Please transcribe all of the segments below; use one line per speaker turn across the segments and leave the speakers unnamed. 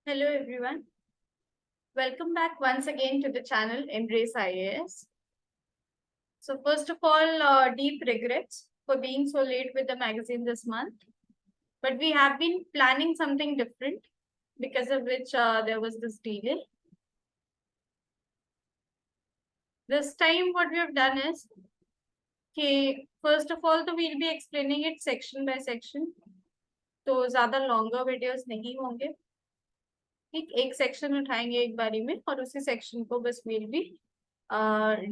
Hello everyone. Welcome back once again to the channel Embrace IAS. So first of all, deep regrets for being so late with the magazine this month. But we have been planning something different because of which there was this delay. This time what we have done is, okay, first of all, तो we'll be explaining it section by section. तो ज़्यादा longer videos नहीं होंगे. ठीक, एक section उठाएंगे एक बारी में और उसी सेक्शन को बस we'll be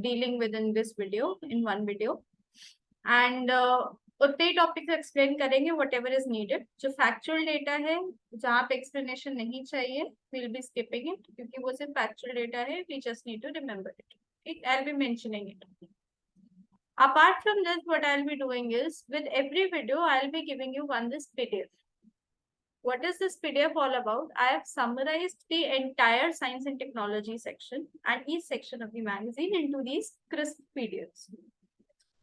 dealing within this video in one video and उतने ही टॉपिक्स एक्सप्लेन करेंगे वट एवर इज नीडेड. जो फैक्चुअल डेटा है जहाँ पे एक्सप्लेनेशन नहीं चाहिए विल बी स्किपिंग इट क्योंकि वो सिर्फ फैक्चुअल डेटा है. We just need to remember it. ठीक, I will be mentioning it. Apart from this, what I'll be doing is with every video I'll be giving you one this PDF. What is this PDF all about? I have summarized the entire science and technology section and each section of the magazine into these crisp PDFs.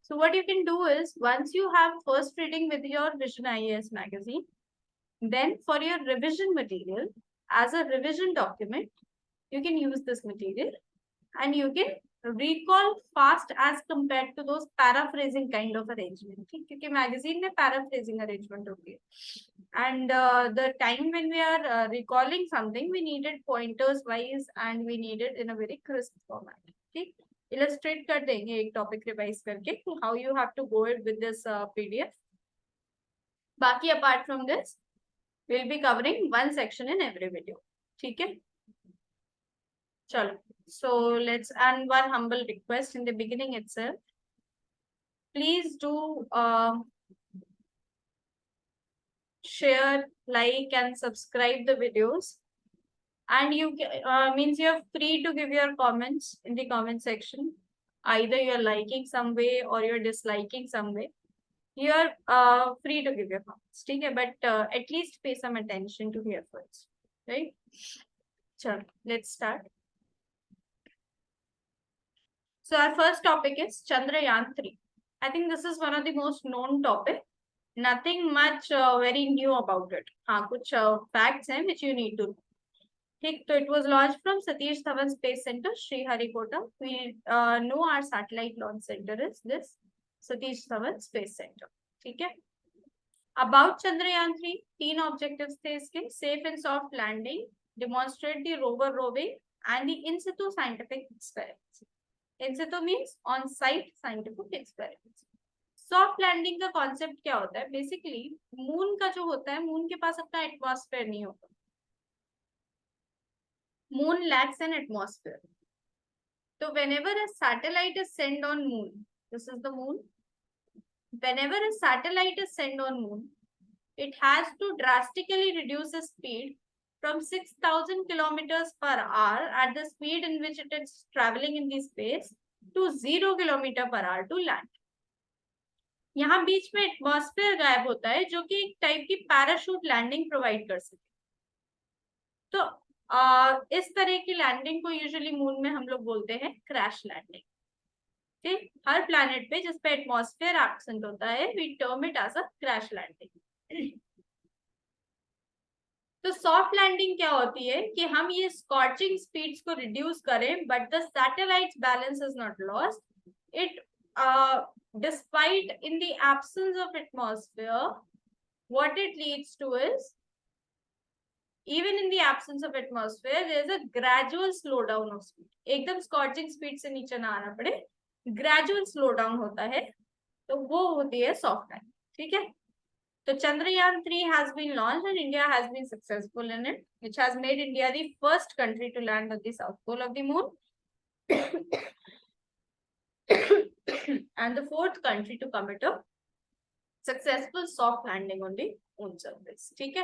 So what you can do is, once you have first reading with your Vision IAS magazine, then for your revision material, as a revision document, you can use this material and you can recall fast as compared to those paraphrasing kind of arrangement. Because magazine में paraphrasing arrangement होती है. And the time when we are recalling something, we needed pointers wise and we needed in a very crisp format. ठीक, illustrate कर देंगे एक topic revise करके how you have to go it with this PDF. बाकी apart from this, we'll be covering one section in every video. ठीक है, चलो. So let's, and one humble request in the beginning itself, please do share, like and subscribe the videos. And you means you're free to give your comments in the comment section. Either you're liking some way or you're disliking some way. You're free to give your comments. Okay? But at least pay some attention to your first. Right? Sure. Let's start. So our first topic is Chandrayaan 3. I think this is one of the most known topic. Nothing much very new about it. हाँ, कुछ facts हैं which you need to know. ठीक, तो it was launched from Satish Dhawan Space Center, Sriharikota. We know our satellite launch center is this Satish Dhawan Space Center. ठीक है. About Chandrayaan 3, 3 objectives थे इसके: safe and soft landing, demonstrate the rover roving, and the in situ scientific experiments. In situ means on site scientific experiments. Soft landing का concept क्या होता है? Basically moon का जो होता है, मून के पास अपना एटमॉस्फेयर नहीं होता. Moon lakhs N atmosphere. तो whenever a satellite is sent on moon, this is the moon. Whenever a satellite is sent on moon, it has to drastically reduce the speed from 6,000 kilometers per hour at the speed in which it is traveling in the space to 0 kilometer per hour to land. यहाँ बीच में atmosphere गायब होता है जो कि एक type की parachute landing provide कर सके. तो इस तरह की लैंडिंग को यूजुअली मून में हम लोग बोलते हैं क्रैश लैंडिंग. ठीक, हर प्लैनेट पे जिस पे एटमॉस्फेयर एब्सेंट होता है we term it as a crash landing. तो सॉफ्ट लैंडिंग क्या होती है कि हम ये स्कॉचिंग स्पीड्स को रिड्यूस करें but the satellite balance is not lost. It despite in the absence of atmosphere, what it leads to is, even in the absence of atmosphere, there is a gradual slowdown of speed. एकदम scorching speed से नीचे ना आना पड़े, gradual slowdown होता है, तो वो होती है soft landing. ठीक है. तो Chandrayaan 3 has been launched and India has been successful in it, which has made India the first country to land on the south pole of the moon. And the fourth country to commit a successful soft landing on the moon surface. ठीक है.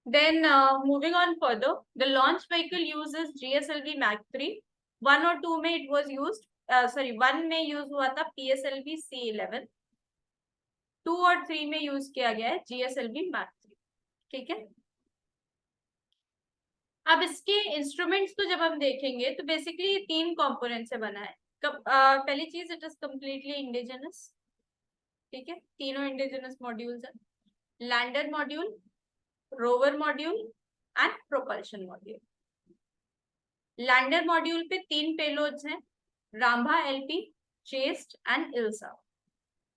Then moving on further, the launch vehicle uses GSLV Mach 3. 1 और 2 में it was used, 1 में use हुआ था PSLV C11. 2 और 3 में use किया गया है GSLV Mach 3. ठीक है. अब इसके इंस्ट्रूमेंट्स को जब हम देखेंगे तो बेसिकली 3 कंपोनेंट से बना है. पहली चीज, इट इज कंप्लीटली इंडिजिनस. ठीक है, तीनों इंडिजिनस मॉड्यूल्स हैं. Lander module, rover module and propulsion module. Lander module पे 3 पेलोड्स हैं, Rambha LP, ChaSTE and ILSA.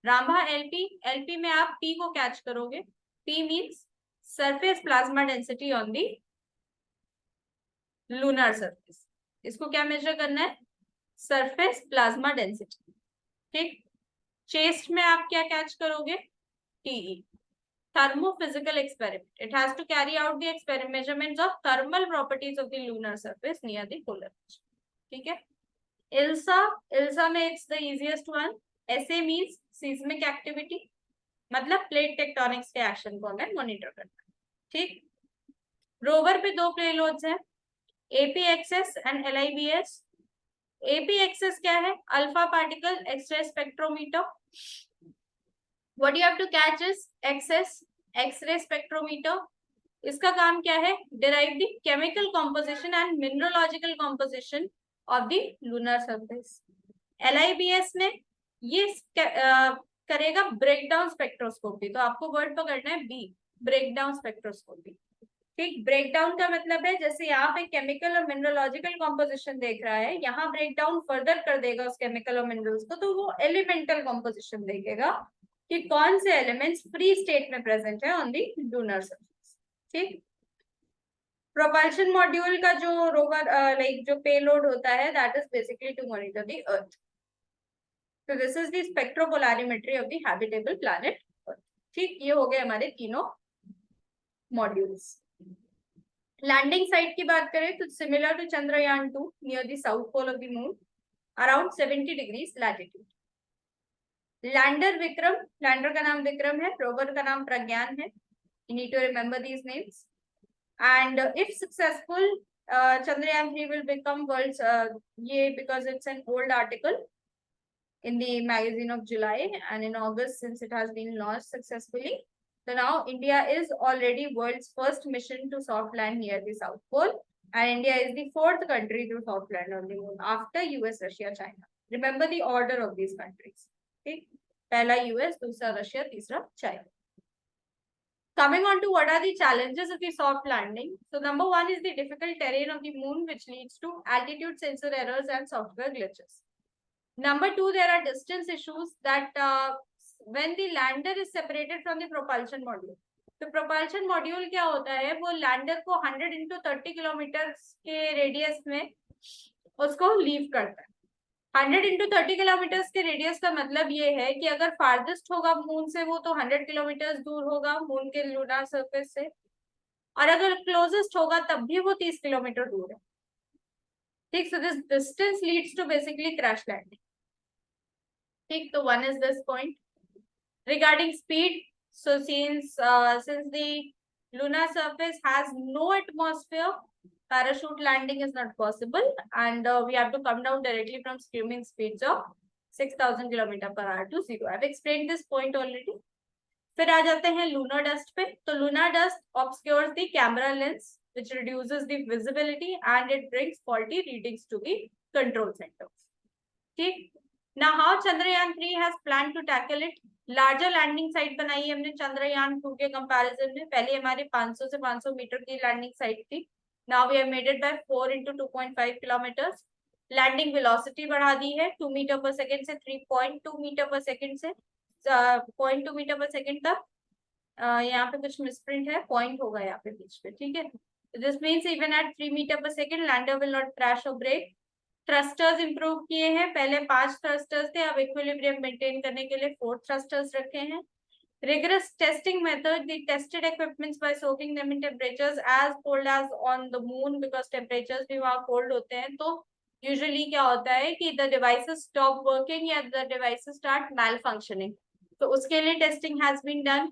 Rambha LP, LP में आप पी को कैच करोगे। P means surface plasma density on the lunar surface. इसको क्या मेजर करना है? Surface plasma density. ठीक। चेस्ट में आप क्या कैच करोगे? TE, thermophysical experiment. It has to carry out the experiment measurements of thermal properties of the lunar surface near the polar region. ठीक है। ILSA, ILSA में it's the easiest one. SA means seismic activity, मतलब plate tectonics के action को हमें monitor करना है। ठीक। रोवर पे 2 पेलोड्स हैं, APXS एंड LIBS। APXS क्या है? Alpha particle x ray spectrometer. What you have to catch is XS, X-ray spectrometer. इसका काम क्या है? Derive the chemical composition and mineralogical composition of the lunar surface. LIBS में ये करेगा ब्रेकडाउन स्पेक्ट्रोस्कोपी। तो आपको वर्ड पकड़ना है बी, ब्रेकडाउन स्पेक्ट्रोस्कोपी। ठीक। ब्रेकडाउन का मतलब है जैसे यहाँ पे केमिकल और मिनरलॉजिकल कॉम्पोजिशन देख रहा है, यहाँ ब्रेकडाउन फर्दर कर देगा उस केमिकल और मिनरल्स को, तो वो एलिमेंटल कॉम्पोजिशन देखेगा कि कौन से एलिमेंट्स फ्री स्टेट में प्रेजेंट है ऑन दी लूनर सरफेस। ठीक। प्रोपल्शन मॉड्यूल का जो रोवर लाइक जो पेलोड होता है, that is basically to monitor the Earth. तो this is the spectropolarimetry of the habitable planet Earth. ठीक। ये हो गए हमारे तीनों मॉड्यूल्स। लैंडिंग साइट की बात करें तो similar to Chandrayaan 2 near the south pole of the moon around 70 degrees latitude. Lander Vikram, lander का नाम विक्रम है, रोवर का नाम प्रज्ञान है। You need to remember these names. And if successful, Chandrayaan 3 will become world's ये because it's an old article in the magazine of July, and in August since it has been launched successfully. So now India is already world's first mission to soft land near the South Pole, and India is the 4th country to soft land on the moon after US, Russia, China. Remember the order of these countries. Okay? पहला US, दूसरा Russia, तीसरा China. Coming on to what are the challenges of the soft landing. So number 1 is the difficult terrain of the moon, which leads to altitude sensor errors and software glitches. Number 2, there are distance issues that when the lander is separated from the propulsion module. तो propulsion module क्या होता है? वो lander को 100 into 30 kilometre के radius में उसको leave करता है। 100 into 30 किलोमीटर के रेडियस का मतलब ये है कि अगर फारदेस्ट होगा मून से वो तो 100 किलोमीटर दूर होगा मून के लूनर सरफेस से, और अगर क्लोजेस्ट होगा तब भी वो 30 किलोमीटर दूर है। ठीक। So this distance leads to basically crash landing. ठीक। तो 1 is this point. Regarding speed, so since the lunar surface has no atmosphere, parachute landing is not possible, and we have to come down directly from screaming speeds of 6000 km/h to 0. I've explained this point already. फिर आ जाते हैं lunar dust पे। तो lunar dust obscures the camera lens, which reduces the visibility, and it brings faulty readings to the control center. ठीक। Now how Chandrayaan 3 has planned to tackle it? Larger landing site बनाई है हमने चंद्रयान 2 के comparison में। पहले हमारे 500 से 500 metre की लैंडिंग साइट थी। Now we have made it by 4 into 2.5 kilometres. Landing velocity बढ़ा दी है 2 मीटर पर सेकंड से 3.2 मीटर पर सेकंड से 0.2 मीटर पर सेकंड तक। यहाँ पे कुछ मिसप्रिंट है, पॉइंट होगा यहाँ पे बीच पे। ठीक है। This means even at 3 meter per second lander will not crash और ब्रेक। थ्रस्टर्स इंप्रूव किए हैं, पहले 5 थ्रस्टर्स थे, अब इक्विलिब्रियम मेंटेन करने के लिए 4 थ्रस्टर्स रखे हैं। rigorous testing method, they tested equipments by soaking them in temperatures as cold as on the moon, because temperatures भी वहाँ cold होते हैं। तो usually क्या होता है कि the devices stop working या the devices start malfunctioning, तो उसके लिए testing has been done.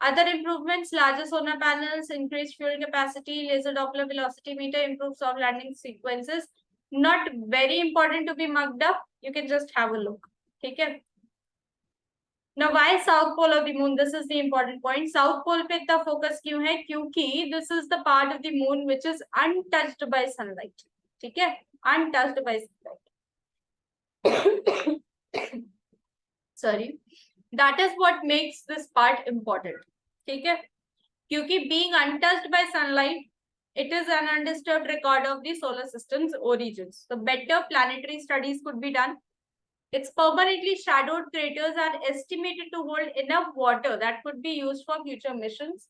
Other improvements, larger sonar panels, increased fuel capacity, laser Doppler velocity meter, improved soft landing sequences. Not very important to be mugged up, you can just have a look. ठीक है। Now why South Pole of the moon? This is the important point. South Pole पे इतना focus क्यों है? क्योंकि this is the part of the moon which is untouched by sunlight. ठीक है, untouched by sunlight. Sorry, that is what makes this part important. ठीक है, क्योंकि being untouched by sunlight, It is an undisturbed record of the solar system's origins. So better planetary studies could be done. Its permanently shadowed craters are estimated to hold enough water that could be used for future missions.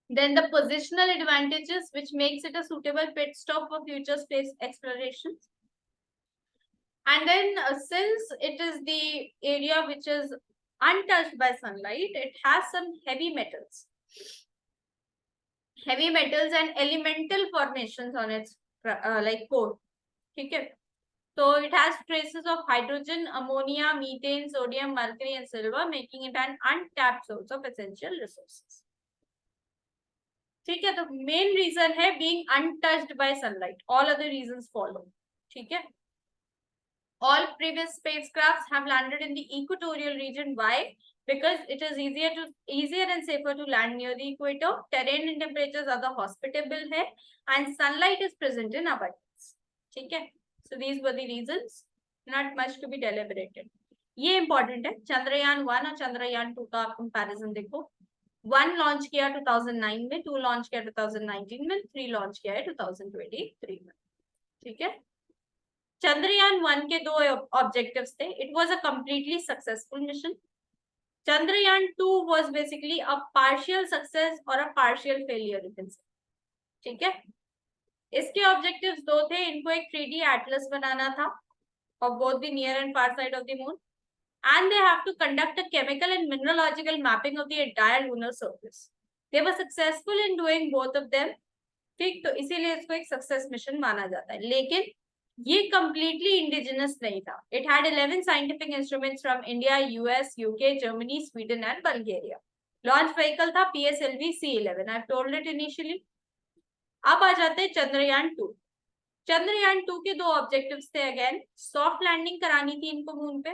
Then the positional advantages, which makes it a suitable pit stop for future space explorations. And then since it is the area which is untouched by sunlight, it has some heavy metals and elemental formations on its like core. Okay. So it has traces of hydrogen, ammonia, methane, sodium, mercury, and silver, making it an untapped source of essential resources. ठीक है, तो main reason है being untouched by sunlight. All other reasons follow. ठीक है. All previous spacecrafts have landed in the equatorial region. Why? Because it is easier and safer to land near the equator. Terrain and temperatures are the hospitable है, and sunlight is present in abundance. ठीक है. So these were the reasons. Not much to be deliberated. ये important है. चंद्रयान 1 और चंद्रयान 2 का comparison देखो. 1 launch किया 2009 में, 2 लॉन्च किया 2019 में, 3 लॉन्च किया है 2023 में. ठीक है. Chandrayaan 1 के दो objectives थे. It was a completely successful mission. Chandrayaan 2 was basically a partial success or a partial failure, you can say. ठीक है. इसके objectives दो थे. इनको एक 3D atlas बनाना था of both the near and far side of the moon, and they have to conduct a chemical and mineralogical mapping of the entire lunar surface. They were successful in doing both of them. ठीक, तो इसीलिए इसको एक success mission माना जाता है. लेकिन ये completely indigenous नहीं था. It had 11 scientific instruments from India, US, UK, Germany, Sweden and Bulgaria. Launch vehicle था PSLV C11. I've told it initially. अब आ जाते हैं चंद्रयान 2. चंद्रयान 2 के दो ऑब्जेक्टिव्स थे. अगेन सॉफ्ट लैंडिंग करानी थी इनको मून पे.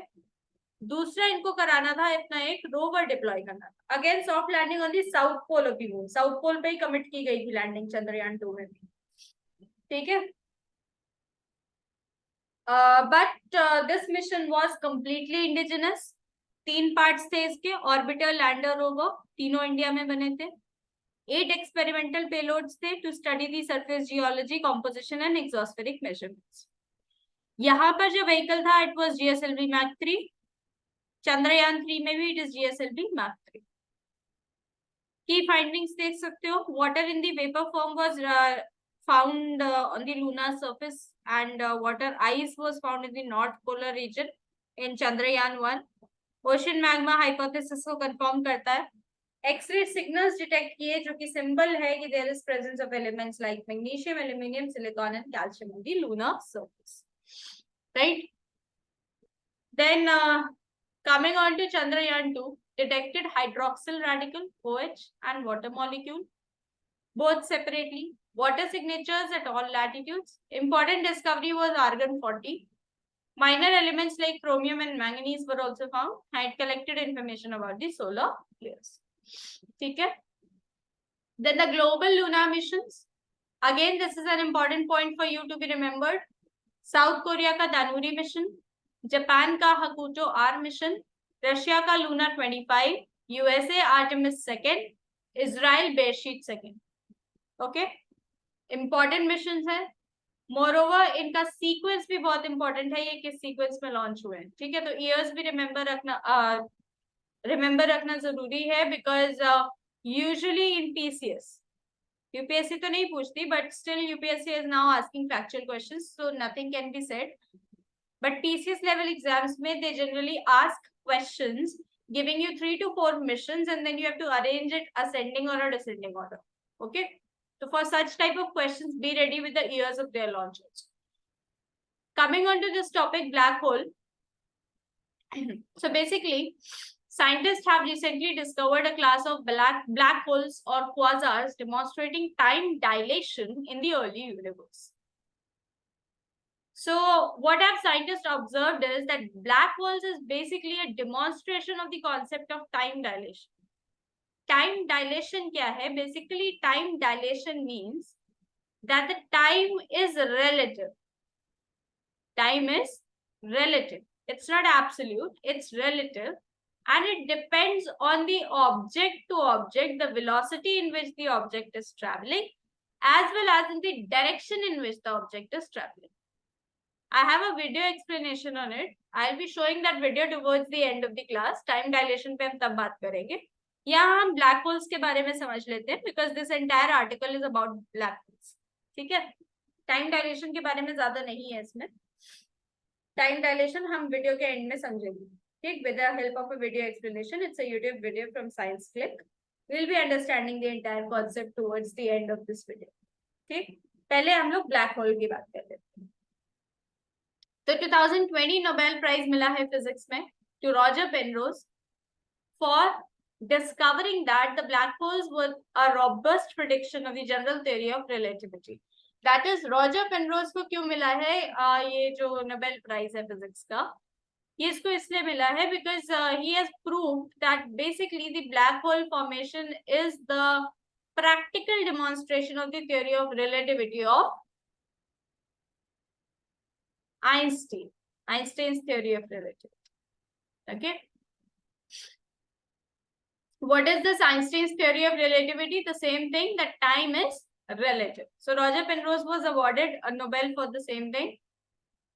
दूसरा इनको कराना था इतना एक रोवर डिप्लॉय करना था. Again soft landing on the south pole of the moon. South pole पे ही कमिट की गई थी लैंडिंग चंद्रयान 2 में भी. ठीक है. But this mission was completely indigenous. 3 parts थे इसके. ऑर्बिटर, लैंडर, रोवर, तीनों इंडिया में बने थे. 8 एक्सपेरिमेंटल पेलोड्स थे to study the surface geology, composition and exospheric measurements. यहाँ पर जो व्हीकल था it was GSLV Mark 3. Chandrayaan 3 में भी इट इज GSLV Mark 3. की फाइंडिंग्स देख सकते हो. Water in the vapour form was found on the lunar surface, and water ice was found in the north polar region in Chandrayaan 1. Ocean magma hypothesis को confirm करता है. X-ray signals detect किए जो कि symbol है कि there is presence of elements like magnesium, aluminium, silicon and calcium on the lunar surface. Right? Then coming on to Chandrayaan 2, detected hydroxyl radical OH and water molecule both separately. Water signatures at all latitudes. Important discovery was argon 40. Minor elements like chromium and manganese were also found. Had collected information about the solar flares. ठीक है. Then the global lunar missions. Again, this is an important point for you to be remembered. South Korea का Danuri mission, Japan का Hakuto R mission, Russia का Luna 25, USA Artemis 2nd, Israel Beresheet 2nd. Okay. Important mission है. Moreover इनका sequence भी बहुत important है. ये किस सीक्वेंस में लॉन्च हुए हैं. ठीक है. तो ईयर्स भी रिमेम्बर रखना जरूरी है. Because usually in PCS, UPSC तो नहीं पूछती, but still UPSC is now asking factual questions, so nothing can be said. But PCS level exams में they generally ask questions giving you 3 to 4 missions, and then you have to arrange it ascending or a descending order. Okay. So for such type of questions, be ready with the years of their launches. Coming on to this topic, black hole. So basically, scientists have recently discovered a class of black holes or quasars demonstrating time dilation in the early universe. So what have scientists observed is that black holes is basically a demonstration of the concept of time dilation. Time dilation क्या है? Basically, time dilation means that the time is relative. Time is relative. It's not absolute. It's relative. and it depends on the object to object, the velocity in which the object is traveling, as well as in the direction in which the object is traveling. I have a video explanation on it. I'll be showing that video towards the end of the class. Time dilation पे हम तब बात करेंगे. यहाँ हम black holes के बारे में समझ लेते हैं because this entire article is about black holes. ठीक है? Time dilation के बारे में ज्यादा नहीं है इसमें. Time dilation हम वीडियो के एंड में समझेंगे. ठीक? With the help of a video explanation, it's a YouTube video from Science Click. We'll be understanding the entire concept towards the end of this video. ठीक? पहले हम लोग black hole की बात करते हैं. तो 2020 नोबेल प्राइज मिला है फिजिक्स में to Roger Penrose for discovering that the black holes were a robust prediction of the general theory of relativity. That is, Roger Penrose को क्यों मिला है ये जो नोबेल प्राइज है फिजिक्स का, ये इसको इसलिए मिला है because he has proved that basically the black hole formation is the practical demonstration of the theory of relativity of Einstein's theory of relativity. Okay. What is this Einstein's theory of relativity? The same thing, that time is relative. So Roger Penrose was awarded a Nobel for the same thing.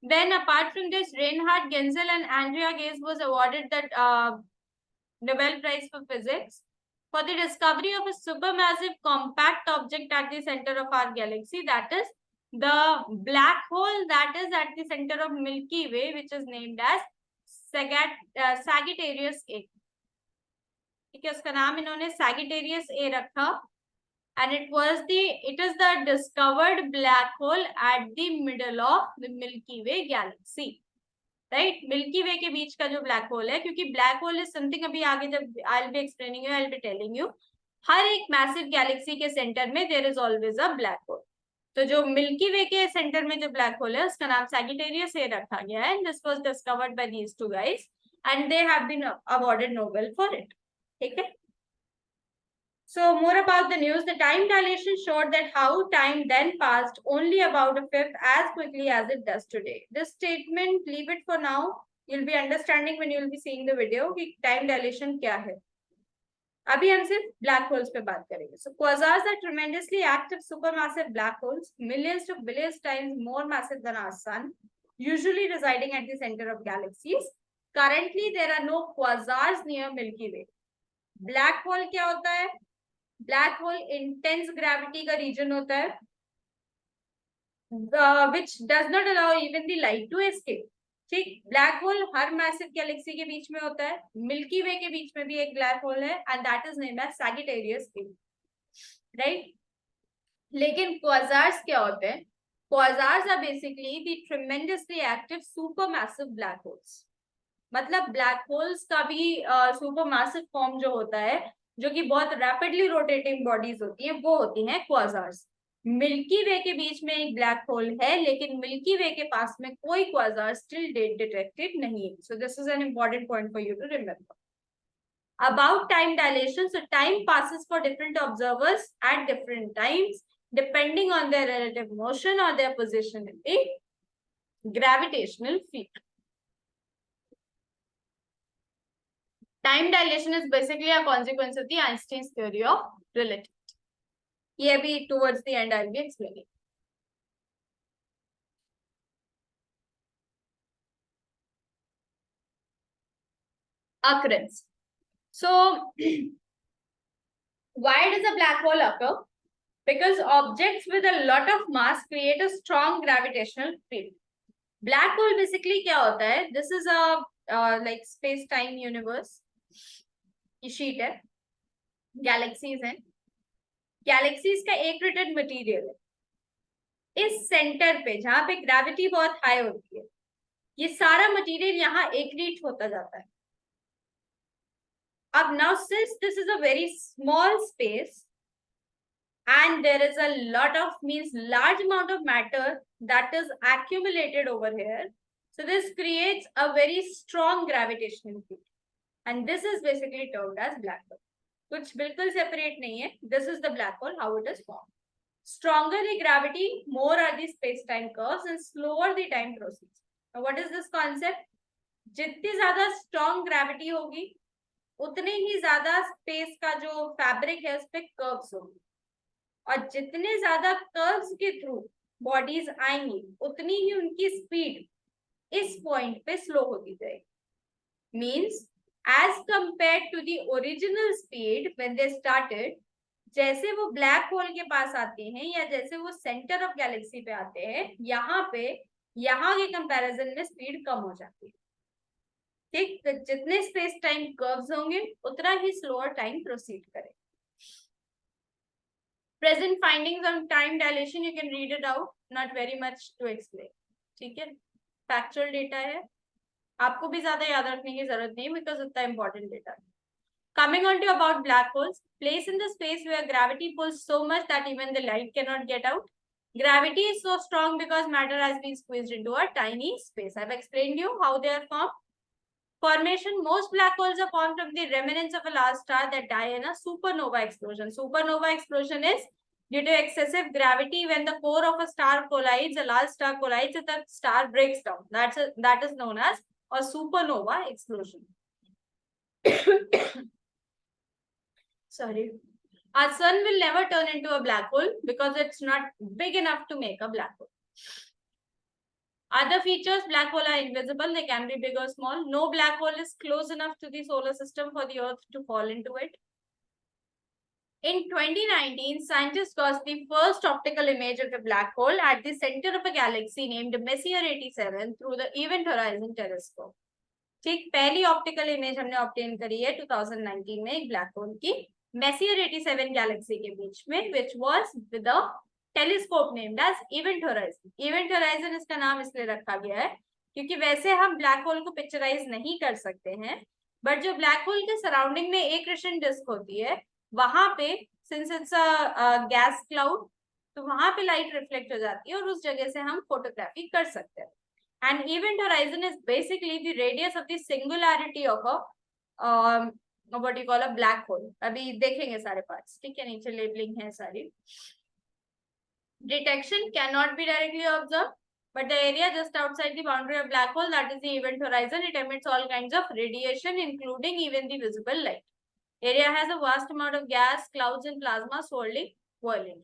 Then apart from this, Reinhard Genzel and Andrea Ghez was awarded the Nobel Prize for Physics for the discovery of a supermassive compact object at the center of our galaxy, that is the black hole that is at the center of Milky Way, which is named as Sagittarius A. ठीक है, उसका नाम इन्होंने Sagittarius A रखा, and it is the discovered black hole at the middle of the Milky Way galaxy. Right, Milky Way के बीच का जो ब्लैक होल है, क्योंकि ब्लैक होल इज समथिंग, अभी आगे जब I will be explaining you, I will be telling you, हर एक मैसिव गैलेक्सी के सेंटर में there is always a black hole. तो जो मिल्की वे के सेंटर में जो ब्लैक होल है उसका नाम सैजिटेरियस ए रखा गया है, and this was discovered by these two guys and they have been awarded Nobel for it. ठीक है. So more about the news. The time dilation showed that how time then passed only about a fifth as quickly as it does today. This statement, leave it for now. You'll be understanding when you'll be seeing the video कि time dilation क्या है. अभी हम सिर्फ black holes पे बात करेंगे. So quasars are tremendously active supermassive black holes, millions to billions times more massive than our sun, usually residing at the center of galaxies. Currently, there are no quasars near Milky Way. Black hole क्या होता है? Black hole intense gravity का reason होता है, which does not allow even the light to escape. ठीक, black hole हर massive galaxy के बीच में होता है, मिल्की वे के बीच में भी एक ब्लैक होल है, and that is named as Sagittarius A. Right. लेकिन क्वाजार्स क्या होते हैं? Quasars are basically the tremendously active supermassive black holes. मतलब ब्लैक होल्स का भी सुपरमैसिव फॉर्म जो होता है, जो कि बहुत रैपिडली रोटेटिंग बॉडीज होती हैं, वो होती हैं क्वाजार्स. मिल्की वे के बीच में एक ब्लैक होल है, लेकिन मिल्की वे के पास में कोई क्वाजार स्टिल डिटेक्टेड नहीं है. So this is an important point for you to remember. About time dilation, so time passes for different observers at different times depending on their relative motion or their position in the gravitational field. Time dilation is basically a consequence of the Einstein's theory of relativity. ये भी towards the end I'll be explaining. Occurrence. So, why does a black hole occur? Because objects with a lot of mass create a strong gravitational field. Black hole basically क्या होता है? This is a like space-time universe. ये sheet है, galaxies हैं. Galaxies का एक rated material है. इस सेंटर पे जहां पे ग्रेविटी बहुत हाई होती है, ये सारा मटेरियल यहाँ एक्रीट होता जाता है. अब now since this is a very small space and there is a lot of large amount of matter that is accumulated over here, so this creates a very strong gravitational field, and this is basically termed as black hole. Which बिल्कुल separate नहीं है. This is the black hole, how it is formed. Stronger the gravity, more are the space-time curves, and slower the time proceeds. Now, what is this concept? जितनी ज्यादा strong gravity होगी, उतने ही ज्यादा space का जो fabric है उस पे कर्व्स होंगे, और जितने ज्यादा कर्व्स के थ्रू बॉडीज आएंगी उतनी ही उनकी स्पीड इस पॉइंट पे स्लो होती जाएगी। Means as compare to the original speed when they started, जैसे वो ब्लैक होल के पास आते हैं या जैसे वो सेंटर ऑफ गैलेक्सी पे आते हैं, यहाँ के कंपैरिजन में स्पीड कम हो जाती है। ठीक, तो जितने स्पेस टाइम कर्व्स होंगे उतना ही स्लोअर टाइम प्रोसीड करें। Present findings on time dilation you can read it out, not very much to explain. ठीक है, फैक्चुअल डेटा है, आपको भी ज्यादा याद रखने की जरूरत नहीं बिकॉज उतना इंपॉर्टेंट डेटा है। Coming on to about black holes, place in the space where gravity pulls so much that even the light cannot get out. Gravity is so strong because matter has been squeezed into a tiny space. I've explained you how they are formed. Formation, most black holes are formed from the remnants of a large star that die in a supernova explosion. Supernova explosion is due to excessive gravity. When the core of a star collides, a large star collides, the star breaks down. That is known as a supernova explosion. Sorry. Our sun will never turn into a black hole because it's not big enough to make a black hole. Other features, black hole are invisible. They can be big or small. No black hole is close enough to the solar system for the Earth to fall into it. In 2019, scientists got the first optical image of a black hole at the center of a galaxy named Messier 87 through the Event Horizon Telescope. ठीक, पहली optical image हमने obtain करी है 2019 में एक black hole की messier 87 Galaxy के बीच में, which was with a telescope named as Event Horizon. Event Horizon इसका नाम इसलिए रखा गया है क्योंकि वैसे हम ब्लैक होल को पिक्चराइज नहीं कर सकते हैं, बट जो ब्लैक होल के सराउंडिंग में एक क्रिस्टल डिस्क होती है वहां पे, since it's a gas cloud, तो वहां पे लाइट रिफ्लेक्ट हो जाती है और उस जगह से हम फोटोग्राफी कर सकते हैं। And event horizon is basically the radius of the singularity of a what you call a black hole. अभी देखेंगे सारे parts, ठीक है, नीचे labeling है सारी। Detection cannot be directly observed, but the area just outside the boundary of black hole, that is the event horizon, it emits all kinds of radiation, including even the visible light. Area has a vast amount of gas, clouds, and plasma swirling violently.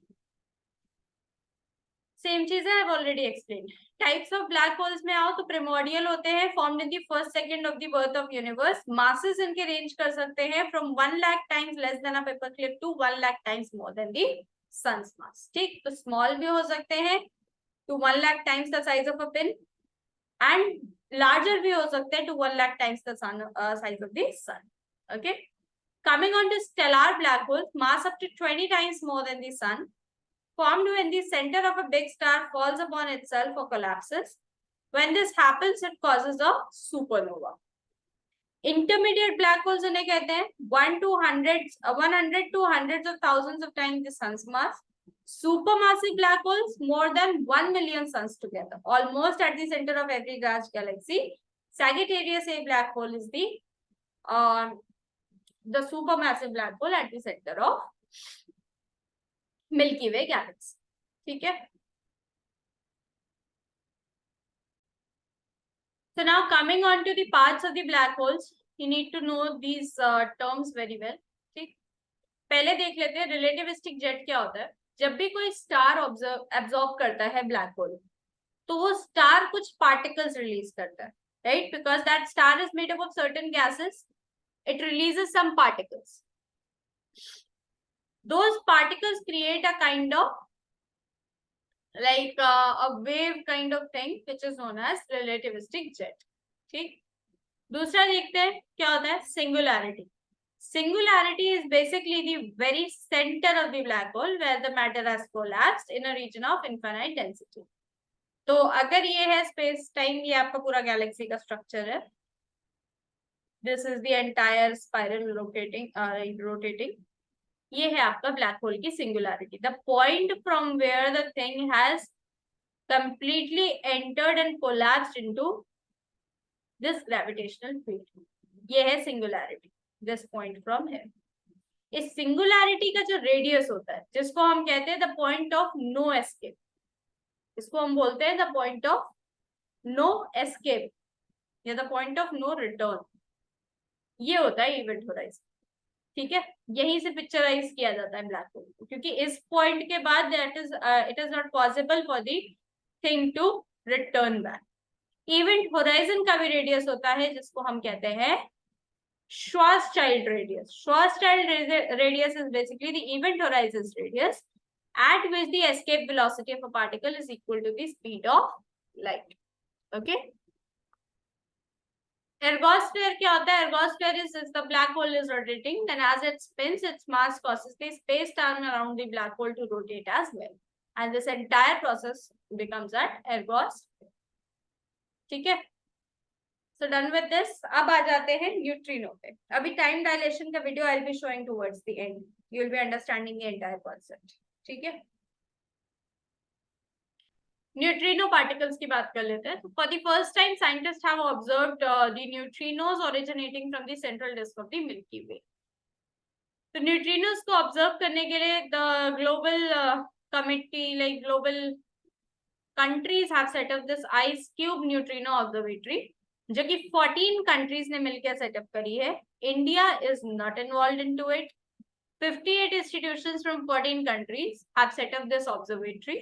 Same चीज है, I've already explained. Types of black holes में आओ तो primordial होते हैं, formed in the first second of the birth of universe. Masses इनके range कर सकते हैं from 1 lakh times less than a paperclip to 1 lakh times more than the sun's mass. ठीक, तो small भी हो सकते हैं to 1 lakh times the size of a pin, and larger भी हो सकते हैं to 1 lakh times the size of the sun. Okay. Coming on to stellar black holes, mass up to 20 times more than the sun, formed when the center of a big star falls upon itself or collapses. When this happens, it causes a supernova. Intermediate black holes उन्हें कहते हैं 100 to hundreds of thousands of times the sun's mass. Supermassive black holes, more than 1 million suns together, almost at the center of every large galaxy. Sagittarius A black hole is the supermassive black hole at the center of Milky Way galaxy. ठीक है. So now coming on to the parts of the black holes, you need to know these terms very well. ठीक, पहले देख लेते हैं relativistic jet क्या होता है। जब भी कोई स्टार एब्जॉर्ब करता है ब्लैक होल, तो वो स्टार कुछ पार्टिकल्स रिलीज करता है, right, because that star is made up of certain gases, it releases some particles. Those particles create a kind of like a wave kind of thing which is known as relativistic jet. ठीक, दूसरा देखते हैं क्या होता है singularity. Singularity is basically the very center of the black hole where the matter has collapsed in a region of infinite density. तो अगर ये है स्पेस टाइम, ये आपका पूरा गैलेक्सी का स्ट्रक्चर है, this is the entire spiral rotating, ये है आपका ब्लैक होल की singularity, the point from where the thing has completely entered and collapsed into this gravitational field. ये है singularity, this point from here. इस singularity का जो रेडियस होता है जिसको हम कहते हैं the point of no escape, इसको हम बोलते हैं the point of no escape या the point of no return. ये होता है इवेंट होराइजन, ठीक है। यहीं से पिक्चराइज किया जाता है ब्लैक होल को, क्योंकि इस पॉइंट के बाद that is it is not possible for the thing to return back. Event horizon का भी रेडियस होता है जिसको हम कहते हैं Schwarzschild radius. Schwarzschild radius is basically the event horizon's radius at which the escape velocity of a particle is equal to the speed of light. Okay. Ergosphere क्या होता है? Ergosphere is the black hole is rotating, then as it spins, its mass causes the space time around the black hole to rotate as well, and this entire process becomes an ergosphere. ठीक है? So done with this. अब आ जाते हैं neutrino पे. अभी time dilation का video I will be showing towards the end. You will be understanding the entire concept. ठीक है. न्यूट्रिनो पार्टिकल्स की बात कर लेते हैं. For the first time scientist have observed the neutrinos originating from the central disc of the Milky Way. तो neutrinos को observe करने के लिए the global committee like global countries have set up this IceCube neutrino observatory, जो कि 14 countries ने मिलकर setup करी है. India is not involve into it. 58 institutions from 14 countries have set up this observatory,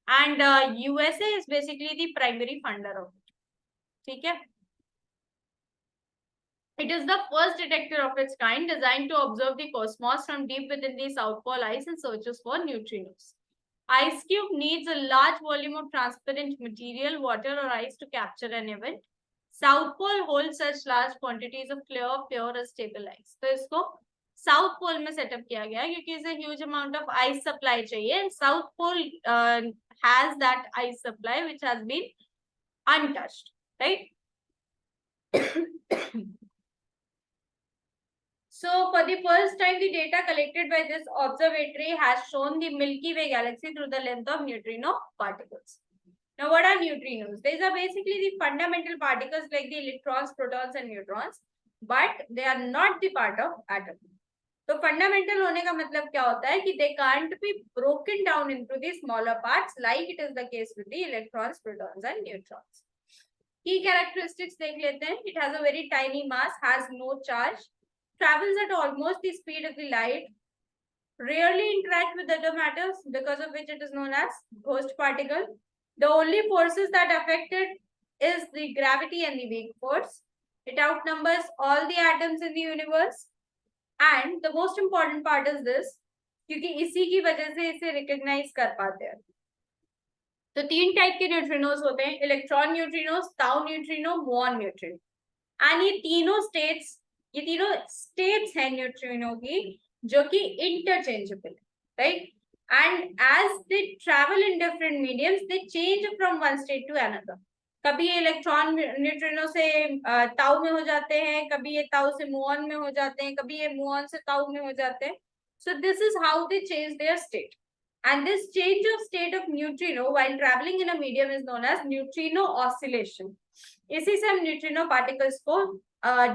and USA is basically the primary funder of it. ठीक है. It is the first detector of its kind designed to observe the cosmos from deep within the South Pole ice and searches for neutrinos. Ice cube needs a large volume of transparent material, water or ice to capture an event. South Pole holds such large quantities of clear, pure and stable ice. तो इसको south pole में setup किया गया क्योंकि इसे huge amount of ice supply चाहिए. And South Pole has that ice supply which has been untouched, right. So for the first time, the data collected by this observatory has shown the Milky Way galaxy through the length of neutrino particles. Now, what are neutrinos? These are basically the fundamental particles like the electrons, protons and neutrons, but they are not the part of atom. तो fundamental होने का मतलब क्या होता है कि they can't be broken down into the smaller parts like it is the case with the electrons, protons and neutrons. की characteristics देख लेते हैं. It has a very tiny mass, has no charge, travels at almost the speed of the light, rarely interact with other matters, because of which it is known as ghost particle. The only forces that affect it is the gravity and the weak force. It outnumbers all the atoms in the universe. And the most important part is this, क्योंकि इसी की वजह से इसे recognise कर पाते हैं. तो 3 टाइप के न्यूट्रिनोज होते हैं: electron neutrinos, tau neutrino, muon neutrino. And ये तीनों स्टेट्स हैं न्यूट्रिनो की जो कि इंटरचेंजेबल है, right. And as they travel in different mediums they change from one state to another. कभी ये इलेक्ट्रॉन न्यूट्रिनो से ताउ में हो जाते हैं, कभी ये ताउ से मुऑन में हो जाते हैं, कभी ये मुऑन से ताउ में हो जाते हैं. सो this is how they change their state. And this change of state of neutrino while traveling in a medium is known as neutrino oscillation. इसी से हम न्यूट्रिनो पार्टिकल्स को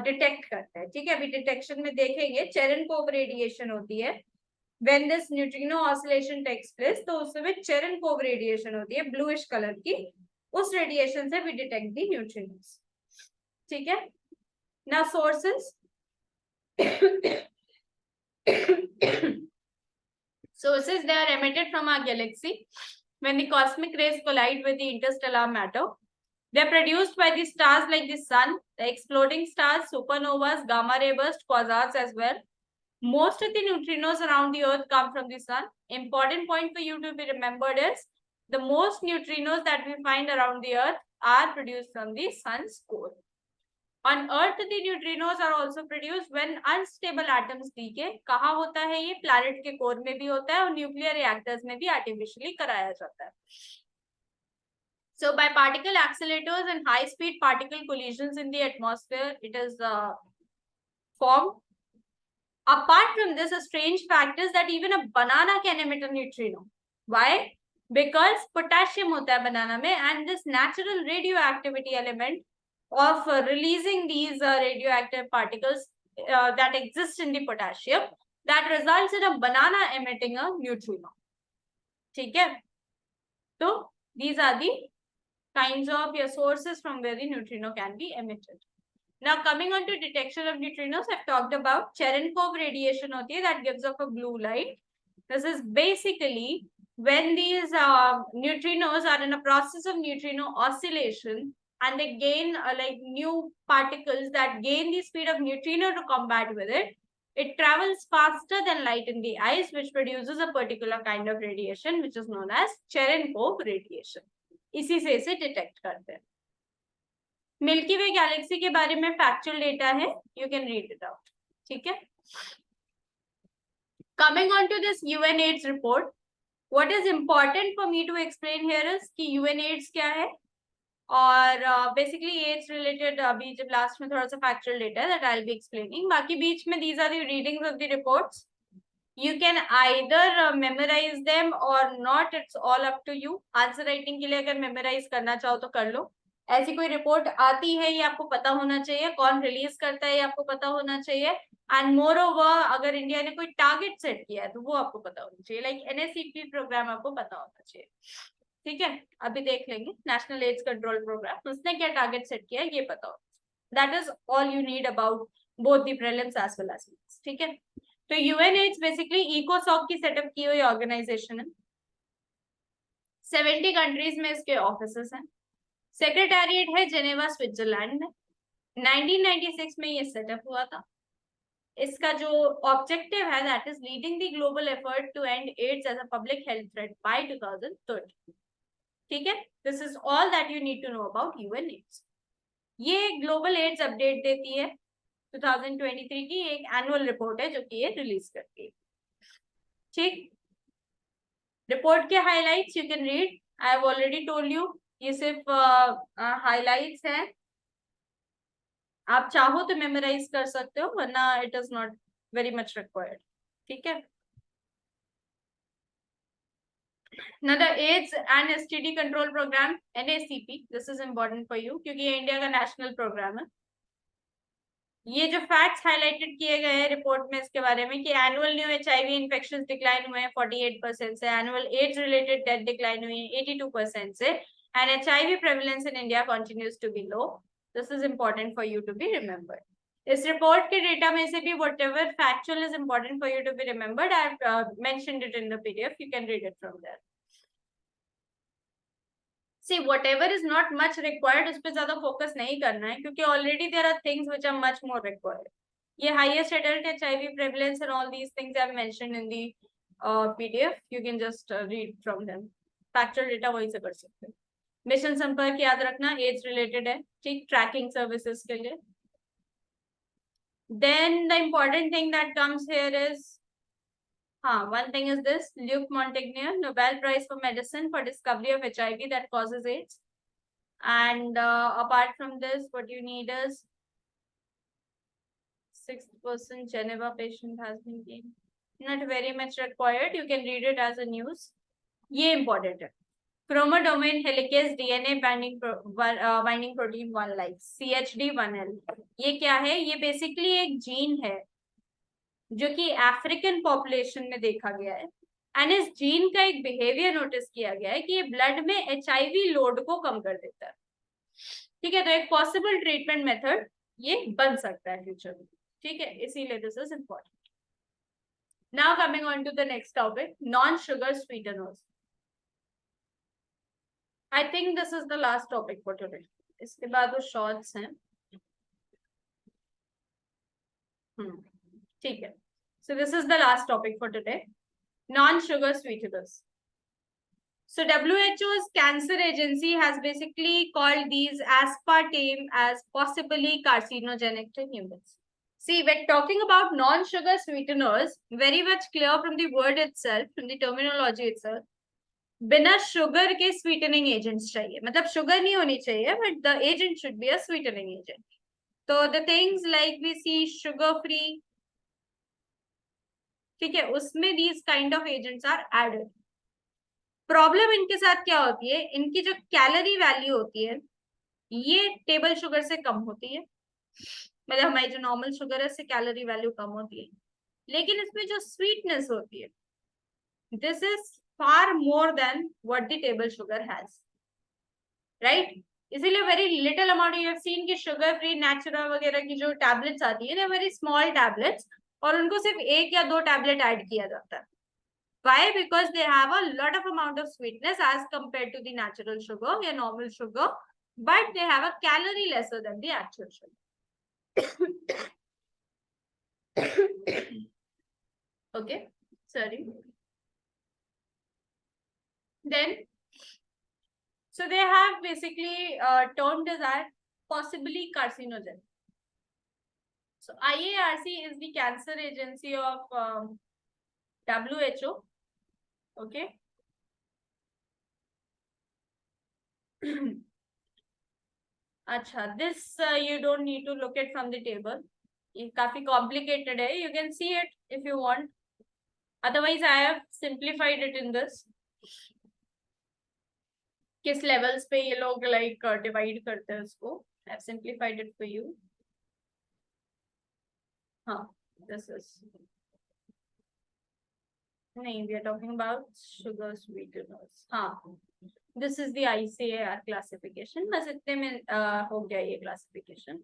डिटेक्ट करते हैं. ठीक है. अभी डिटेक्शन में देखेंगे चेरेनकोव रेडिएशन होती है. When this neutrino oscillation takes place, तो उस समय चेरेनकोव रेडिएशन होती है ब्लूइश कलर की. उस रेडिएशन से we detect the neutrinos. ठीक है. Now sources. Sources, they are emitted from our galaxy when the cosmic rays collide with the interstellar matter. They are produced by the stars like the sun, the exploding stars, supernovas, gamma ray burst, quasars as well. Most of the neutrinos around the earth come from the sun. Important point for you to be remembered is the most neutrinos that we find around the earth are produced from the sun's core. On Earth, the neutrinos are also produced when unstable atoms decay. कहाँ होता है ये? Planet के core में भी होता है और न्यूक्लियर रिएक्टर्स में भी आर्टिफिशियली कराया जाता है. So by particle accelerators and high speed particle collisions in the atmosphere, it is formed. Apart from this, a strange fact is that even a banana can emit a neutrino. Why? Because potassium होता है banana में, and this natural radioactivity element of releasing these radioactive particles that exist in the potassium, that results in a banana emitting a neutrino. ठीक है. So these are the kinds of sources from where the neutrino can be emitted. Now coming on to detection of neutrinos, I've talked about Cherenkov radiation होती है that gives off a blue light. This is basically when these neutrinos are in a process of neutrino oscillation and they gain like new particles that gain the speed of neutrino to combat with it. It travels faster than light in the eyes, which produces a particular kind of radiation, which is known as Cherenkov radiation. इसी से इसे detect करते हैं. Milky वे Galaxy के बारे में factual data है, you can read it out. ठीक है. Coming on to this UNAIDS report, what is important for me to explain here is कि यूएनएड्स क्या है और बेसिकली एड्स रिलेटेड अभी जब लास्ट में थोड़ा सा फैक्चुअल डेटा है that I will be explaining. बाकी बीच में these are the readings of the reports. You can either memorize them or not. It's all up to you. Answer writing के लिए अगर मेमोराइज करना चाहो तो कर लो. ऐसी कोई रिपोर्ट आती है ये आपको पता होना चाहिए. कौन रिलीज करता है ये आपको पता होना चाहिए. एंड मोर ओवर अगर इंडिया ने कोई टारगेट सेट किया है तो वो आपको पता होना चाहिए. लाइक एनएसईपी प्रोग्राम आपको पता होना चाहिए. ठीक है. अभी देख लेंगे नेशनल एड्स कंट्रोल प्रोग्राम, उसने क्या टारगेट सेट किया है ये पता हो. That is all you need about both the prelims as well as mains. ठीक है. तो यूएनएच बेसिकली इकोसॉक की सेटअप की हुई ऑर्गेनाइजेशन है. 70 कंट्रीज में इसके ऑफिसेस हैं. सेक्रेटेरिएट है जेनेवा स्विट्जरलैंड में. 1996 में ये सेटअप हुआ था. इसका जो ऑब्जेक्टिव है that is leading the global effort to end AIDS as a public health threat by 2030. ठीक है. This is all that you need to know about UNAIDS. ये ग्लोबल एड्स अपडेट देती है 2023 की एक एनुअल रिपोर्ट है जो कि ये रिलीज करती है. ठीक. रिपोर्ट के highlights you can read. I have already told you ये सिर्फ हाइलाइट्स हैं. आप चाहो तो मेमोराइज कर सकते हो वरना it is not very much required. ठीक है. Now the AIDS and STD control program NACP, this is important for you क्योंकि ये इंडिया का नेशनल प्रोग्राम है. ये जो फैक्ट्स हाईलाइटेड किए गए हैं रिपोर्ट में इसके बारे में कि annual new HIV infections decline हुए हैं 48% से. Annual AIDS related death decline हुई है 82% से. And HIV prevalence in India continues to be low. This is important for you to be remembered. इस रिपोर्ट के डेटा में से भी whatever factual is important for you to be remembered, I have mentioned it in the PDF. You can read it from there. See, whatever is not much required उस पर ज्यादा focus नहीं करना है क्योंकि already there are things which are much more required. ये highest adult HIV prevalence and all these things I have mentioned in the PDF. You can just read from them. Factual data वहीं से कर सकते हैं. Mission संपर्क याद रखना ads related है. ठीक. ट्रैकिंग सर्विसेज के लिए. Then the important thing that comes here is one thing is this: Luc Montagnier, Nobel Prize for Medicine for discovery of HIV that causes AIDS. And apart from this, what you need is 6% Geneva patient has been gained. Not very much required. You can read it as a news. ये important है. Chromodomain helicase DNA binding protein 1 like CHD1L. ये क्या है? ये basically एक gene है जो कि अफ्रीकन पॉपुलेशन में देखा गया है. एंड इस जीन का एक बिहेवियर नोटिस किया गया है कि ये ब्लड में एचआईवी लोड को कम कर देता है. ठीक है. तो एक पॉसिबल ट्रीटमेंट मेथड ये बन सकता है फ्यूचर में. ठीक है. इसीलिए this is important. Now coming on to the next topic, non sugar sweeteners. I think this is the last topic for today. इसके बाद वो शॉर्ट्स हैं. ठीक है. So this is the last topic for today. Non-sugar sweeteners. So WHO's cancer agency has basically called these aspartame as possibly carcinogenic to humans. See, when talking about non-sugar sweeteners, very much clear from the word itself, from the terminology itself, बिना sugar के sweetening agents चाहिए. मतलब sugar नहीं होनी चाहिए but the agent should be a sweetening agent. तो the things like we see sugar free, ठीक है, उसमें these kind of agents are added. Problem इनके साथ क्या होती है? इनकी जो कैलोरी वैल्यू होती है ये टेबल शुगर से कम होती है. मतलब हमारी जो नॉर्मल शुगर है उससे कैलोरी वैल्यू कम होती है. लेकिन इसमें जो स्वीटनेस होती है this is far more than what the table sugar has. Right. इसीलिए very little amount, you have seen कि शुगर फ्री नेचुरल वगैरह की जो टैबलेट्स आती है, दे वेरी स्मॉल टैबलेट्स, और उनको सिर्फ 1 या 2 टैबलेट ऐड किया जाता है. Why? Because they have a lot of amount of sweetness as compared to the natural sugar या normal sugar, but they have a calorie lesser than the actual sugar. Okay, sorry. Then, so they have basically termed as possibly carcinogen. So IARC is the cancer agency of WHO. Okay. Acha, this you don't need to look at from the table. It's काफी complicated है. You can see it if you want. Otherwise, I have simplified it in this. किस levels पे ये लोग like divide करते हैं उसको. I have simplified it for you. हाँ, this is. नहीं, we are talking about sugar sweeteners. हाँ, this is the ICAR classification. बस इतने में हो गया ये classification.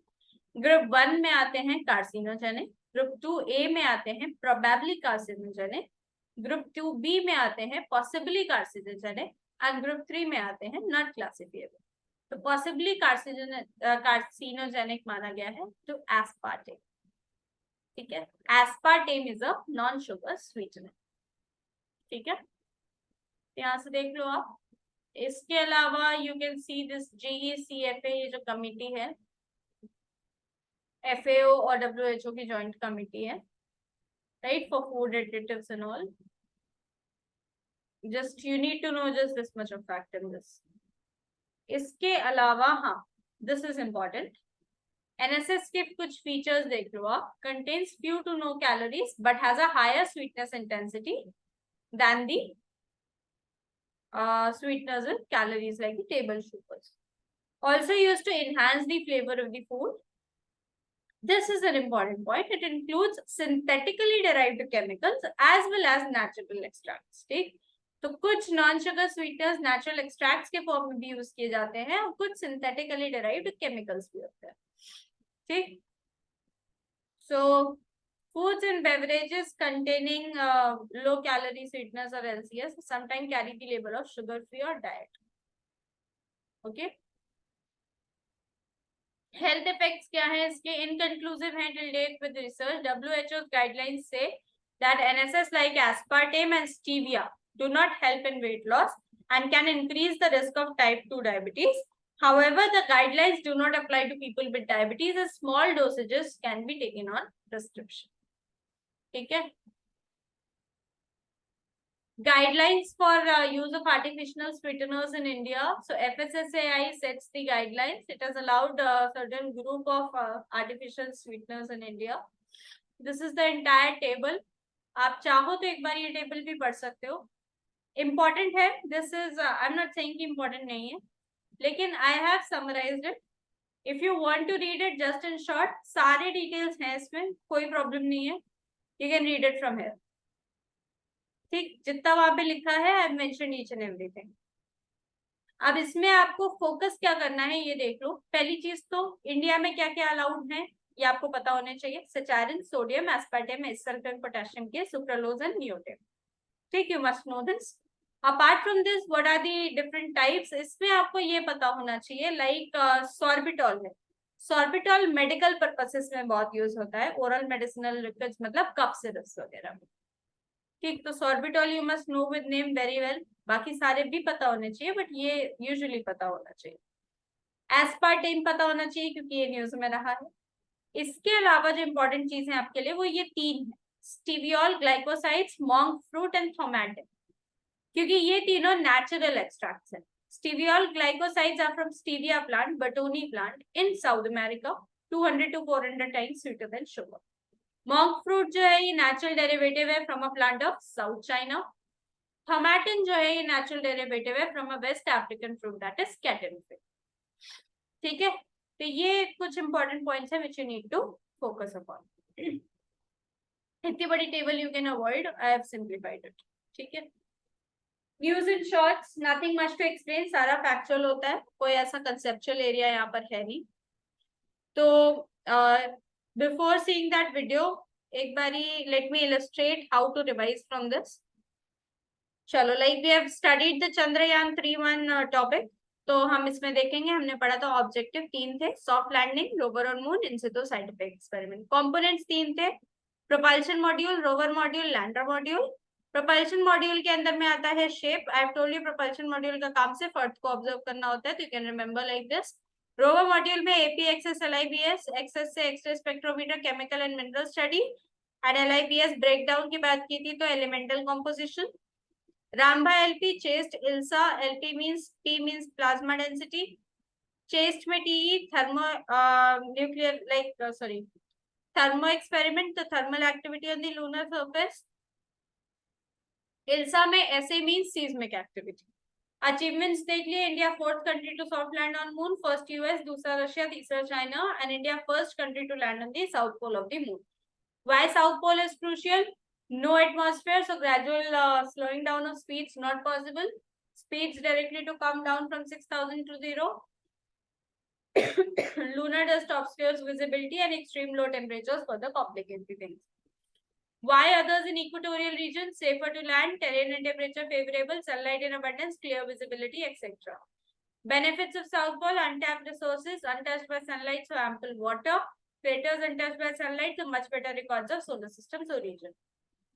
ग्रुप 1 में आते हैं कार्सिनोजेनिक, ग्रुप 2A में आते हैं प्रोबेबली कार्सिनोजेनिक, ग्रुप 2B में आते हैं पॉसिबली कार्सिनोजेनिक, और ग्रुप 3 में आते हैं नॉट क्लासिफिएबल. तो पॉसिबली कार्सिनोजेनिक माना गया है तो एस्पार्टेम. ठीक है, aspartame is a non sugar sweetener. ठीक है, यहाँ से देख लो आप. इसके अलावा you can see this GECFA, ये जो कमिटी है, FAO और WHO की जॉइंट कमिटी है, right, for food additives and all. Just you need to know just this much of fact in this. इसके अलावा हाँ, दिस इज इम्पोर्टेंट. NSS के कुछ फीचर्स देख लो आप. Contains few to no calories but has a higher sweetness intensity than the sweeteners with calories like the table sugars. Also used to enhance the flavor of the food. This is an important point. It includes synthetically derived chemicals as well as natural extracts. ठीक, तो कुछ non sugar sweeteners natural extracts के form में भी use किए जाते हैं और कुछ सिंथेटिकली डेराइव्ड केमिकल्स भी होते हैं. ठीक, so foods and beverages containing low calorie sweeteners or LCS sometimes carry the label of sugar free or diet. Okay. Health effects क्या है इसके? Inconclusive है till date with research. WHO's guidelines say that NSS like aspartame and stevia do not help in weight loss and can increase the risk of type 2 diabetes. However, the guidelines do not apply to people with diabetes as small dosages can be taken on prescription. ठीक है. Guidelines for use of artificial sweeteners in India. So FSSAI sets the guidelines. It has allowed a certain group of artificial sweeteners in India. This is the entire table. आप चाहो तो एक बार ये table भी पढ़ सकते हो. Important है. This is I'm not saying कि important नहीं है, लेकिन I have summarized it. If you want to read it just in short, सारे details हैं इसमें, कोई problem नहीं है. You can read it from here. ठीक, जितना वहां पे लिखा है I mention each and everything. अब इसमें आपको फोकस क्या करना है ये देख लो. पहली चीज तो इंडिया में क्या क्या अलाउड है ये आपको पता होने चाहिए. Saccharin, sodium, aspartame, sulphur, potassium K, sucralose and neotame. ठीक, you must know this. Apart from this what are the different types, इसमें आपको ये पता होना चाहिए. लाइक सॉर्बिटॉल है. सॉर्बिटॉल मेडिकल पर्पसेस में बहुत यूज होता है, ओरल मेडिसिनल लिक्विड्स मतलब कफ सिरप्स वगैरह में. ठीक, तो sorbitol you must know with name very well. बाकी सारे भी पता होने चाहिए बट ये यूजुअली पता होना चाहिए. एस्पार्टेम पता होना चाहिए क्योंकि ये न्यूज में रहा है. इसके अलावा जो इंपॉर्टेंट चीज है आपके लिए वो ये 3 है. Steviol, glycosides, monk fruit and thaumatin, क्योंकि ये तीनों नेचुरल एक्सट्रैक्ट्स हैं. Steviol glycosides are from stevia plant, बटोनी plant in South America, 200 to 400 times sweeter than sugar. Monk fruit जो है ये नेचुरल डेरिवेटिव है from a plant of south China. Thaumatin जो है ये नेचुरल डेरिवेटिव है from a West African fruit that is katemfe. ठीक है, तो ये कुछ इंपॉर्टेंट पॉइंट्स है which you need to focus upon. इतनी बड़ी table you can avoid, I have simplified it. ठीक है, Views in shorts, nothing much to explain, सारा factual होता है, कोई ऐसा conceptual area यहाँ पर है नहीं. तो before seeing that video, एक बारी let me illustrate how to revise from this. चलो, like we have studied the Chandrayaan 3-1 topic. तो हम इसमें देखेंगे, हमने पढ़ा था ऑब्जेक्टिव 3 थे, soft landing, rover on moon, in situ scientific experiment. Components 3 थे, propulsion module, rover module, lander module. Propulsion module के अंदर में आता है SHAPE. I have told you propulsion module का काम सिर्फ अर्थ को ऑब्जर्व करना होता है, तो you can remember like this. Rover module में एपी, एक्सएस, एलआईबीएस, एक्सएस से X-ray spectrometer, chemical and mineral study, and LIBS breakdown की बात की थी तो elemental composition. Ramba LP, chased ILSA, LP means T means plasma density. Chased में TE thermo nuclear thermo experiment, the thermal activity on the lunar surface. ILSA में SA means seismic activity. Achievements देख लिए, India 4th country to soft land on moon, first US, दूसरा Russia, तीसरा China, and India 1st country to land on the south pole of the moon. Why south pole is crucial? No atmosphere, so gradual slowing down of speeds not possible. Speeds directly to come down from 6,000 to 0. Lunar dust obscures visibility and extreme low temperatures further complicate the things. Why others in equatorial regions? Safer to land, terrain and temperature favorable, sunlight in abundance, clear visibility, etc. Benefits of South Pole: untapped resources, untouched by sunlight, so ample water. Craters untouched by sunlight, so much better records of solar system's origin.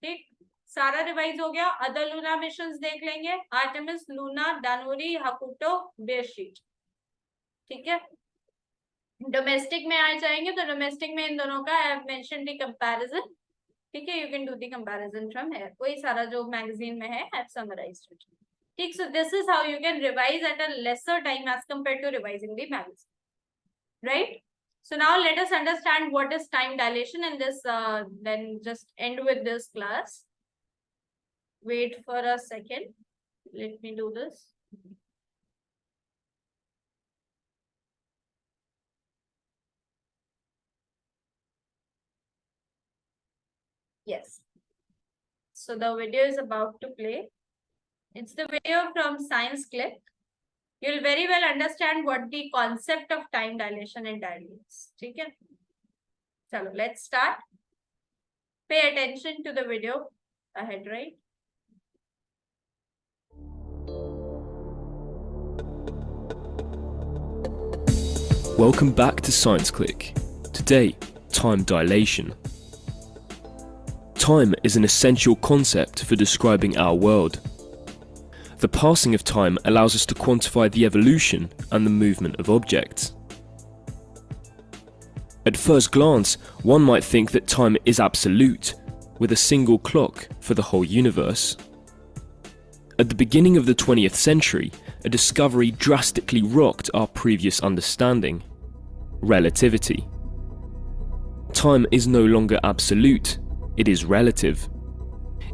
ठीक, सारा revise हो गया. Other Luna missions देख लेंगे, Artemis, Luna, दानोरी, हकुटो, bedsheet. ठीक है, domestic में आ जाएंगे तो डोमेस्टिक में इन दोनों का I have mentioned the comparison. ठीक है, you can do the comparison from here. कोई सारा जो मैगजीन में है, आई हैव समराइज्ड इट. ठीक, so this is how you can revise at a lesser time as compared to revising the magazine, right? So now let us understand what is time dilation, and this then just end with this class. Wait for a second. Let me do this. Yes. So the video is about to play. It's the video from Science Clip. You'll very well understand what the concept of time dilation entirely is. Okay? So let's start. Pay attention to the video ahead, right?
Welcome back to Science Click. Today, time dilation. Time is an essential concept for describing our world. The passing of time allows us to quantify the evolution and the movement of objects. At first glance, one might think that time is absolute, with a single clock for the whole universe. At the beginning of the 20th century, a discovery drastically rocked our previous understanding: relativity. Time is no longer absolute, it is relative.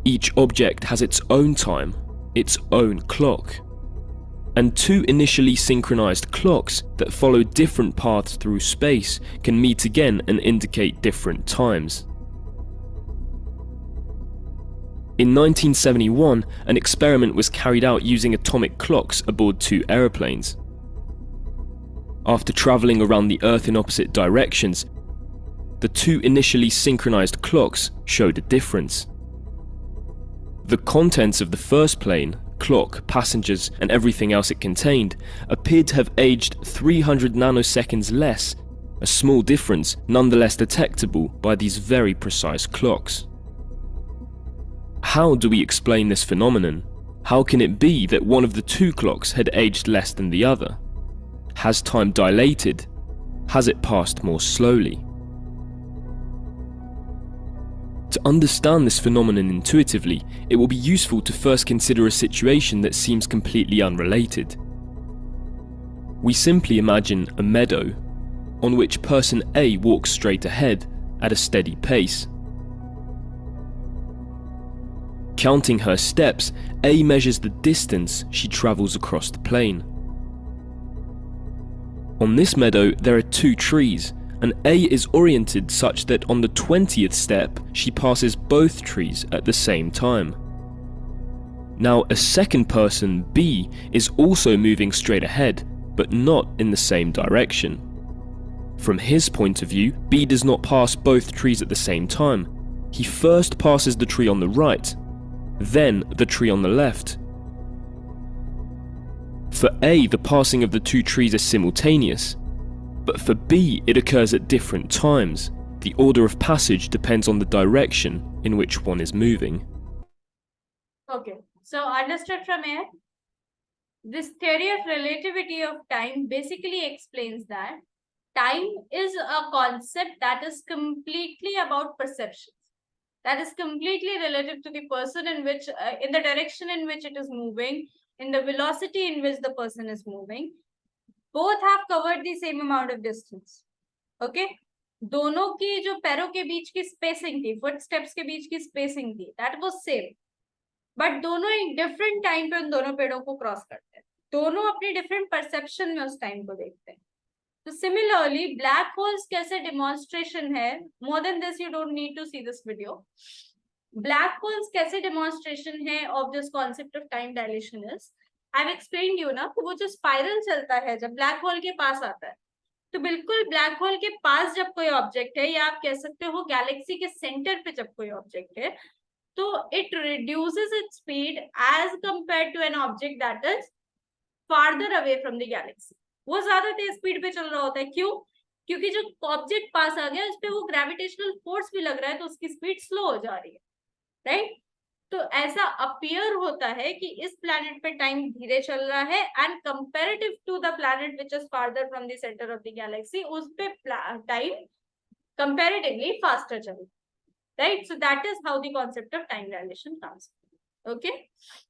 Each object has its own time, its own clock. And two initially synchronized clocks that follow different paths through space can meet again and indicate different times. In 1971, an experiment was carried out using atomic clocks aboard 2 aeroplanes. After traveling around the Earth in opposite directions, the 2 initially synchronized clocks showed a difference. The contents of the first plane, clock, passengers, and everything else it contained, appeared to have aged 300 nanoseconds less, a small difference nonetheless detectable by these very precise clocks. How do we explain this phenomenon? How can it be that one of the 2 clocks had aged less than the other? Has time dilated? Has it passed more slowly? To understand this phenomenon intuitively, it will be useful to first consider a situation that seems completely unrelated. We simply imagine a meadow, on which person A walks straight ahead at a steady pace. Counting her steps, A measures the distance she travels across the plain. On this meadow there are 2 trees, and A is oriented such that on the 20th step she passes both trees at the same time. Now, a second person, B, is also moving straight ahead, but not in the same direction. From his point of view, B does not pass both trees at the same time. He first passes the tree on the right, then the tree on the left. For A, the passing of the two trees is simultaneous, but for B, it occurs at different times. The order of passage depends on the direction in which one is moving.
Okay, so understood from here? This theory of relativity of time basically explains that time is a concept that is completely about perceptions. That is completely relative to the person in which, in the direction in which it is moving, in the velocity in which the person is moving. Both have covered the same amount of distance. Okay? दोनों की जो पैरों के बीच की spacing थी, footsteps के बीच की spacing थी, that was same. बट दोनों एक डिफरेंट टाइम पे उन दोनों पेड़ों को क्रॉस करते हैं. दोनों अपनी डिफरेंट परसेप्शन में उस टाइम को देखते हैं. तो सिमिलरली ब्लैक होल्स कैसे डेमोन्स्ट्रेशन है, more than this you don't need to see this video. Black holes कैसे डेमोन्स्ट्रेशन है of this concept of time dilation is, I have explained you ना, वो जो स्पाइरल चलता है जब ब्लैक होल के पास आता है, तो बिल्कुल ब्लैक होल के पास जब कोई ऑब्जेक्ट है, या आप कह सकते हो गैलेक्सी के सेंटर पे जब कोई ऑब्जेक्ट है, तो it reduces its speed as compared to an object that is farther away from the galaxy. वो ज्यादा तेज स्पीड पे चल रहा होता है. क्यों? क्योंकि जो ऑब्जेक्ट पास आ गया उस पे वो ग्रेविटेशनल फोर्स भी लग रहा है, तो उसकी स्पीड स्लो हो जा रही है. राइट? तो ऐसा अपीयर होता है कि इस प्लैनेट पे टाइम धीरे चल रहा है, and comparative to the planet which is farther from the centre of the galaxy, उस पे टाइम कंपैरेटिवली फास्टर चल रहा है. Right? So that is how the concept of time dilation comes. Okay?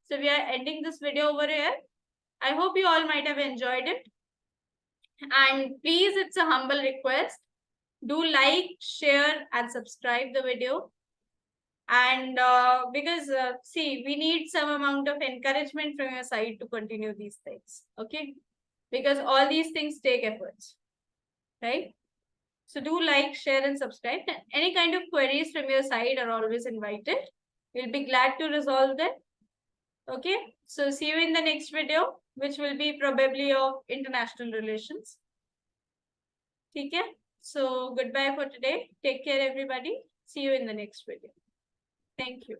So we are ending this video over here. I hope you all might have enjoyed it. And please, it's a humble request. Do like, share, and subscribe the video. And because, see, we need some amount of encouragement from your side to continue these things. Okay? Because all these things take efforts. Right? So do like, share, and subscribe. Any kind of queries from your side are always invited. We'll be glad to resolve them. Okay. So see you in the next video, which will be probably of international relations. Okay. So goodbye for today. Take care, everybody. See you in the next video. Thank you.